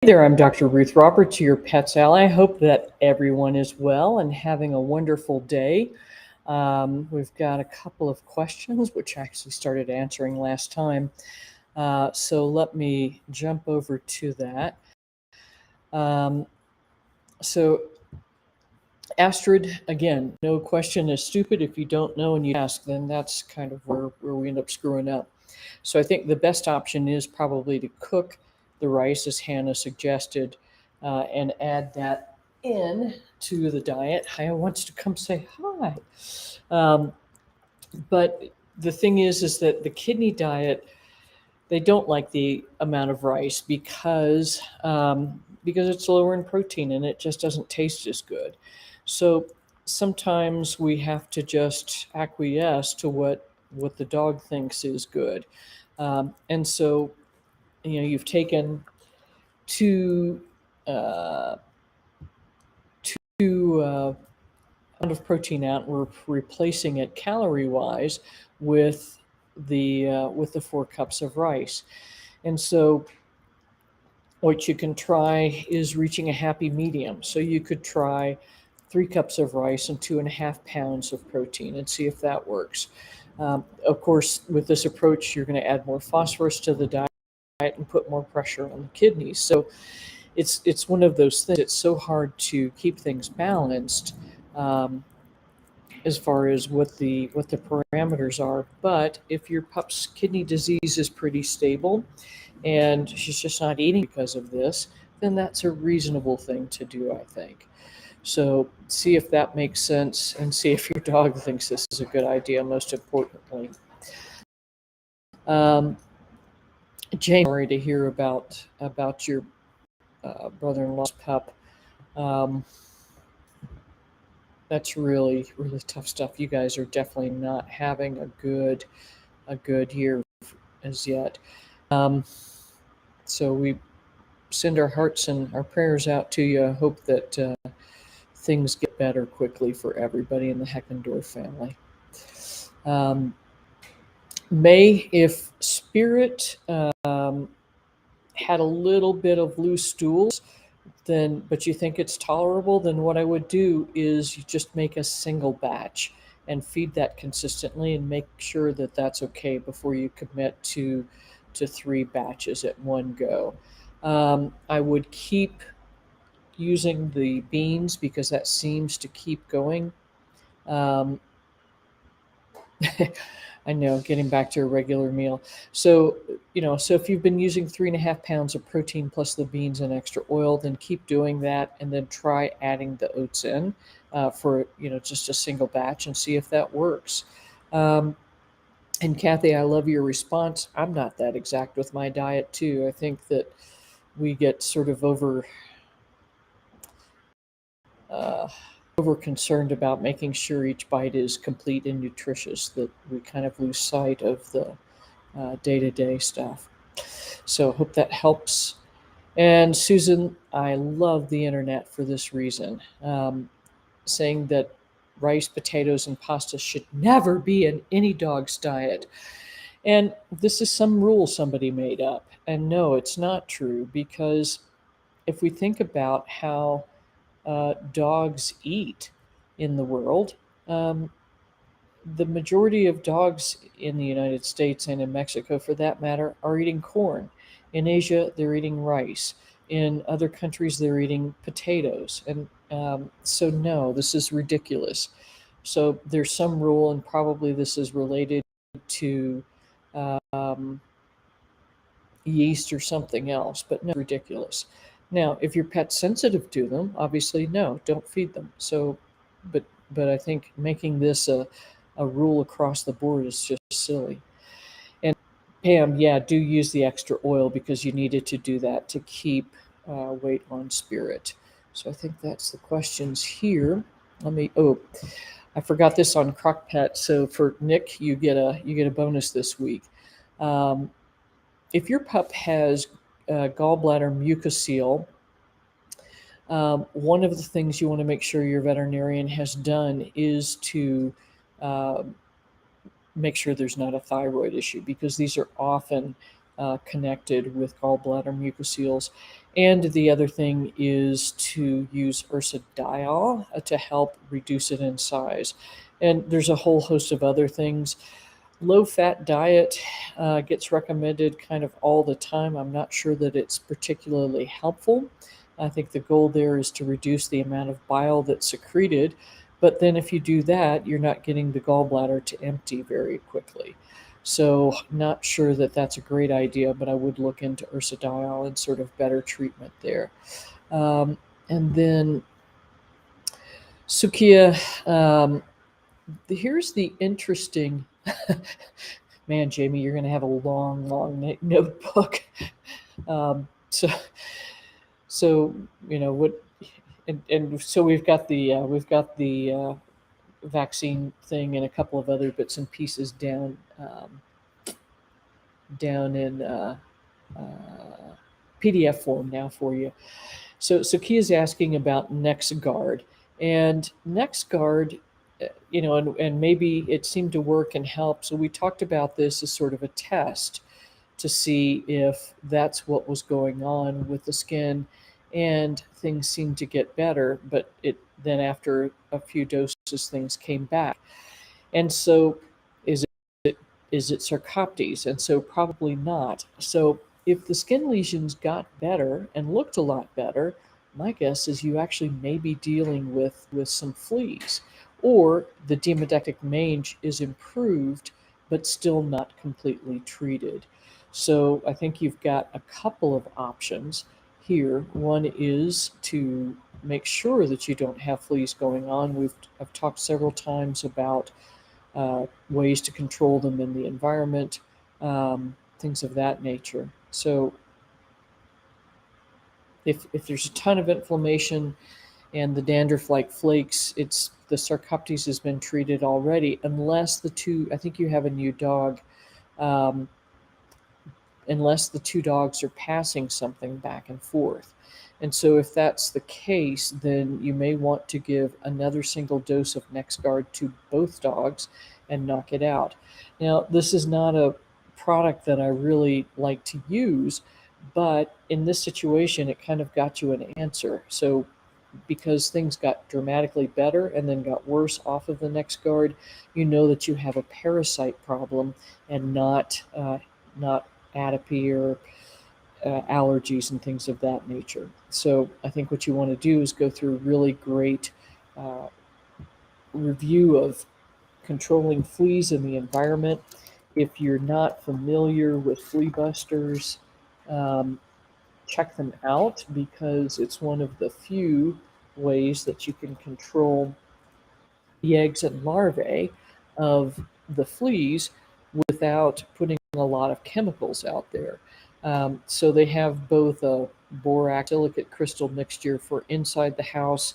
Hey there, I'm Dr. Ruth Roberts, your Pet's Ally. I hope that everyone is well and having a wonderful day. We've got a couple of questions, which I actually started answering last time. So let me jump over to that. Um, so, Astrid, again, no question is stupid. If you don't know and you ask, then that's kind of where we end up screwing up. So I think the best option is probably to cook the rice, as Hannah suggested, and add that in to the diet. Hannah wants to come say hi. Um, but the thing is that the kidney diet, they don't like the amount of rice because it's lower in protein and it just doesn't taste as good. So sometimes we have to just acquiesce to what the dog thinks is good. And so, you've taken two uh, two amount of protein out. We're replacing it calorie wise with the 4 cups of rice. And so what you can try is reaching a happy medium. So you could try 3 cups of rice and 2.5 pounds of protein and see if that works. Of course, with this approach, you're going to add more phosphorus to the diet and put more pressure on the kidneys. So it's one of those things. It's so hard to keep things balanced as far as what the parameters are. But if your pup's kidney disease is pretty stable and she's just not eating because of this, then that's a reasonable thing to do, I think. So see if that makes sense and see if your dog thinks this is a good idea, most importantly. Jane, sorry to hear about your brother-in-law's pup. Um, that's really, really tough stuff. You guys are definitely not having a good year as yet. Um, so we send our hearts and our prayers out to you. I hope that things get better quickly for everybody in the Heckendorf family. May, if Spirit had a little bit of loose stools, then but you think it's tolerable, then what I would do is you just make a single batch and feed that consistently and make sure that that's okay before you commit to 3 batches at one go. I would keep using the beans because that seems to keep going. Um, I know, getting back to a regular meal. So, so if you've been using 3.5 pounds of protein plus the beans and extra oil, then keep doing that and then try adding the oats in for, just a single batch and see if that works. And Kathy, I love your response. I'm not that exact with my diet too. I think that we get sort of uh, over concerned about making sure each bite is complete and nutritious that we kind of lose sight of the day-to-day stuff. So hope that helps. And Susan, I love the internet for this reason, saying that rice, potatoes, and pasta should never be in any dog's diet. And this is some rule somebody made up. And no, it's not true, because if we think about how dogs eat in the world, um, the majority of dogs in the United States and in Mexico, for that matter, are eating corn. In Asia, they're eating rice. In other countries, they're eating potatoes. And so, no, this is ridiculous. So, there's some rule, and probably this is related to um, yeast or something else, but no, ridiculous. Now, if your pet's sensitive to them, obviously, no, don't feed them. So, but I think making this a rule across the board is just silly. And Pam, yeah, do use the extra oil because you needed to do that to keep weight on Spirit. So I think that's the questions here. I forgot this on Crockpet. So for Nick, you get a bonus this week. If your pup has gallbladder mucocele, one of the things you want to make sure your veterinarian has done is to uh, make sure there's not a thyroid issue, because these are often connected with gallbladder mucoceles. And the other thing is to use ursodiol to help reduce it in size. And there's a whole host of other things. Low-fat diet gets recommended kind of all the time. I'm not sure that it's particularly helpful. I think the goal there is to reduce the amount of bile that's secreted, but then if you do that, you're not getting the gallbladder to empty very quickly. So not sure that that's a great idea, but I would look into ursodiol and sort of better treatment there. And then Sukia, here's the interesting man, Jamie, you're going to have a long, long notebook. Um, so, so what, and so we've got the vaccine thing and a couple of other bits and pieces down in PDF form now for you. So Kia's asking about NexGard, and NexGard, and maybe it seemed to work and help. So we talked about this as sort of a test to see if that's what was going on with the skin, and things seemed to get better, but then after a few doses, things came back. And so is it Sarcoptes? And so probably not. So if the skin lesions got better and looked a lot better, my guess is you actually may be dealing with some fleas, or the demodectic mange is improved but still not completely treated. So I think you've got a couple of options here. One is to make sure that you don't have fleas going on. I've talked several times about ways to control them in the environment, things of that nature. So if there's a ton of inflammation and the dandruff-like flakes, it's the Sarcoptes has been treated already, unless I think you have a new dog, unless the two dogs are passing something back and forth. And so if that's the case, then you may want to give another single dose of NexGard to both dogs and knock it out. Now, this is not a product that I really like to use, but in this situation, it kind of got you an answer. So because things got dramatically better and then got worse off of the NexGard, you know that you have a parasite problem and not atopy or allergies and things of that nature. So I think what you want to do is go through a really great review of controlling fleas in the environment. If you're not familiar with flea busters, check them out, because it's one of the few ways that you can control the eggs and larvae of the fleas without putting a lot of chemicals out there. So they have both a borax silicate crystal mixture for inside the house.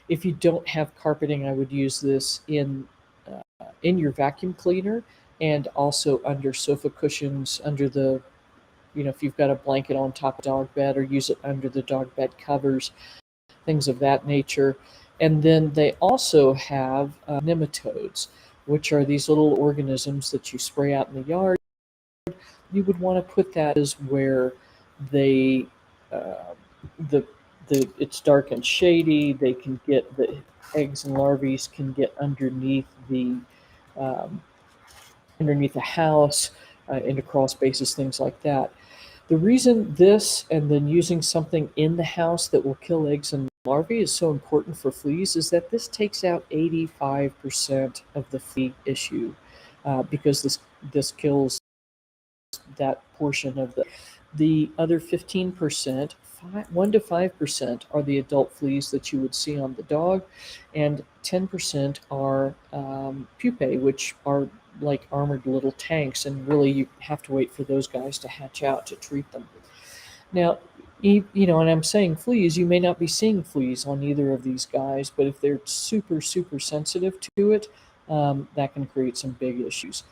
If you don't have carpeting, I would use this in your vacuum cleaner, and also under sofa cushions, under the, if you've got a blanket on top of the dog bed, or use it under the dog bed covers, things of that nature. And then they also have nematodes, which are these little organisms that you spray out in the yard. You would want to put that as where they, it's dark and shady. They can get, the eggs and larvae can get underneath the house, into crawl spaces, things like that. The reason this, and then using something in the house that will kill eggs and larvae, is so important for fleas is that this takes out 85% of the flea issue, because this kills that portion of the other 15%. 1 to 5% are the adult fleas that you would see on the dog, and 10% are pupae, which are like armored little tanks, and really you have to wait for those guys to hatch out to treat them. Now, and I'm saying fleas, you may not be seeing fleas on either of these guys, but if they're super, super sensitive to it, that can create some big issues.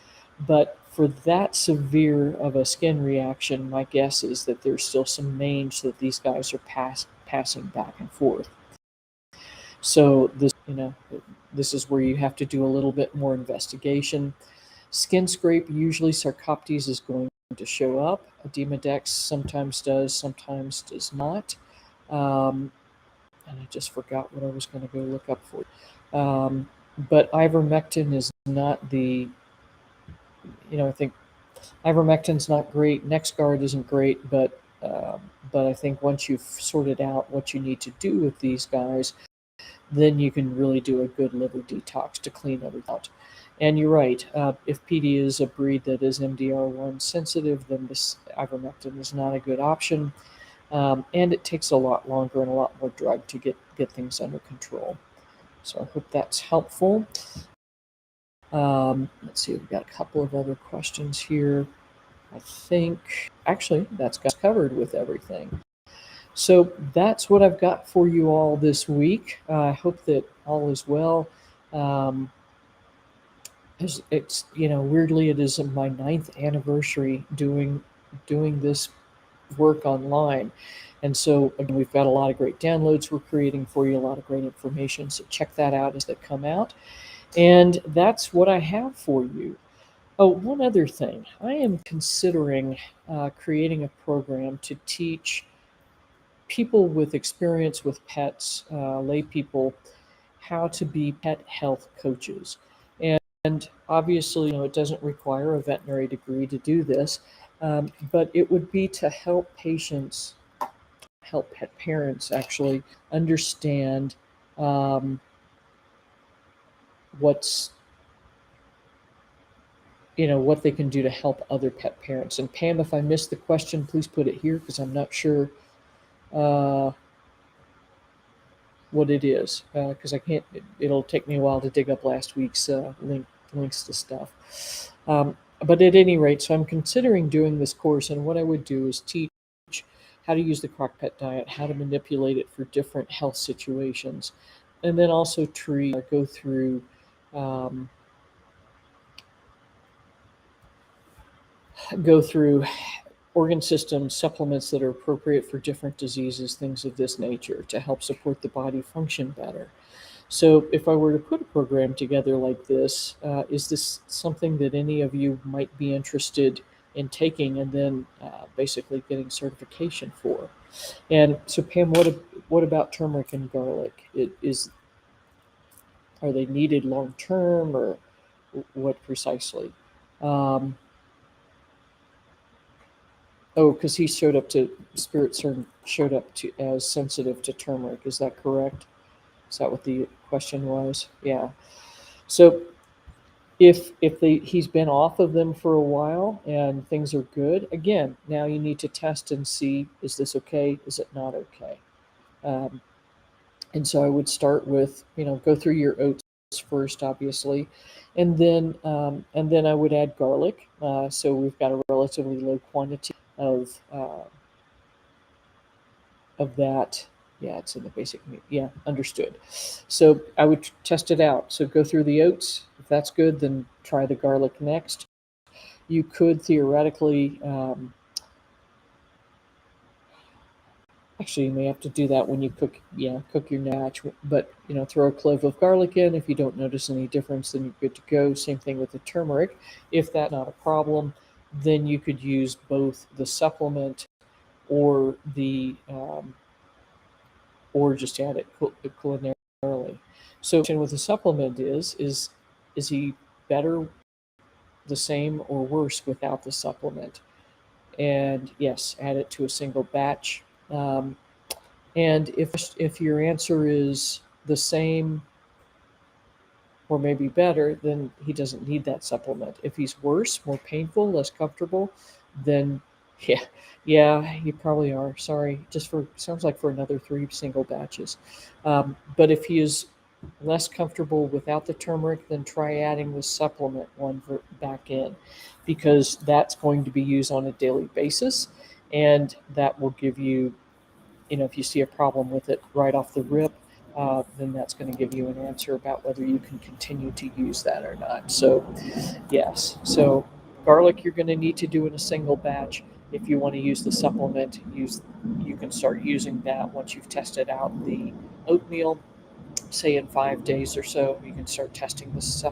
But for that severe of a skin reaction, my guess is that there's still some mange that these guys are passing back and forth. So this is where you have to do a little bit more investigation. Skin scrape, usually Sarcoptes is going to show up. Demodex sometimes does, sometimes does not. Um, and I just forgot what I was going to go look up for. But ivermectin is not I think ivermectin's not great. NexGard isn't great, but I think once you've sorted out what you need to do with these guys, then you can really do a good liver detox to clean everything out. And you're right. If PD is a breed that is MDR1 sensitive, then this ivermectin is not a good option. And it takes a lot longer and a lot more drug to get things under control. So I hope that's helpful. Let's see, we've got a couple of other questions here. I think, actually, that's covered with everything. So that's what I've got for you all this week. I hope that all is well. It's weirdly, it is my 9th anniversary doing this work online. And so again, we've got a lot of great downloads we're creating for you, a lot of great information. So check that out as they come out. And that's what I have for you. Oh, one other thing. I am considering creating a program to teach people with experience with pets, lay people, how to be pet health coaches. And obviously, it doesn't require a veterinary degree to do this, but it would be to help pet parents actually understand what's what they can do to help other pet parents. And Pam, if I missed the question, please put it here because I'm not sure what it is because I can't. It'll take me a while to dig up last week's links to stuff. But at any rate, so I'm considering doing this course, and what I would do is teach how to use the crock pet diet, how to manipulate it for different health situations, and then also go through organ system supplements that are appropriate for different diseases, things of this nature, to help support the body function better. So if I were to put a program together like this, is this something that any of you might be interested in taking and then basically getting certification for? And so Pam, what about turmeric and garlic? Are they needed long term, or what precisely? Um, Oh, because he showed up to showed up to as sensitive to turmeric. Is that correct? Is that what the question was? Yeah. So he's been off of them for a while and things are good, again, now you need to test and see, is this okay? Is it not okay? Um, and so I would start with, go through your oats first, obviously, and then I would add garlic. So we've got a relatively low quantity of that. Yeah, it's in the basic meat. Yeah, understood. So I would test it out. So go through the oats. If that's good, then try the garlic next. You could theoretically, actually, you may have to do that when you cook. Yeah, cook your natch. But throw a clove of garlic in. If you don't notice any difference, then you're good to go. Same thing with the turmeric. If that's not a problem, then you could use both the supplement or or just add it culinarily. So with the supplement is he better, the same, or worse without the supplement? And yes, add it to a single batch. Um, and if your answer is the same or maybe better, then he doesn't need that supplement. If he's worse, more painful, less comfortable, then yeah, yeah, you probably are. Sorry, sounds like for another 3 single batches. But if he is less comfortable without the turmeric, then try adding the supplement one back in, because that's going to be used on a daily basis, and that will give you, if you see a problem with it right off the rip, then that's going to give you an answer about whether you can continue to use that or not. So, yes. So, garlic you're going to need to do in a single batch. If you want to use the supplement, you can start using that once you've tested out the oatmeal. Say in 5 days or so, you can start testing the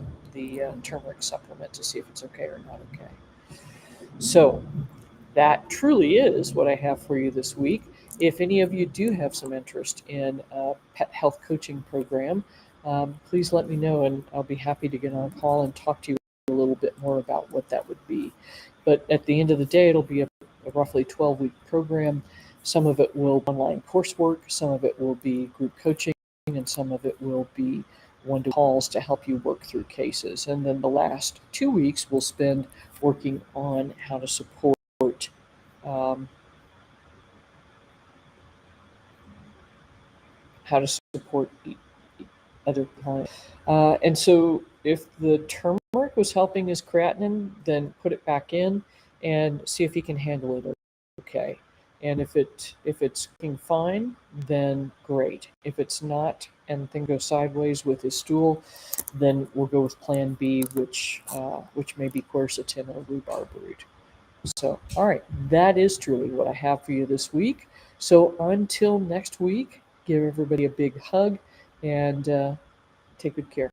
turmeric supplement to see if it's okay or not okay. So that truly is what I have for you this week. If any of you do have some interest in a pet health coaching program, please let me know, and I'll be happy to get on a call and talk to you a little bit more about what that would be. But at the end of the day, it'll be a roughly 12-week program. Some of it will be online coursework, some of it will be group coaching, and some of it will be one-to-one calls to help you work through cases. And then the last 2 weeks we'll spend working on how to support um, how to support other clients. And so if the turmeric was helping his creatinine, then put it back in and see if he can handle it okay. And if it's working fine, then great. If it's not and things go sideways with his stool, then we'll go with Plan B, which may be quercetin or rhubarb root. So, all right, that is truly what I have for you this week. So, until next week, give everybody a big hug and take good care.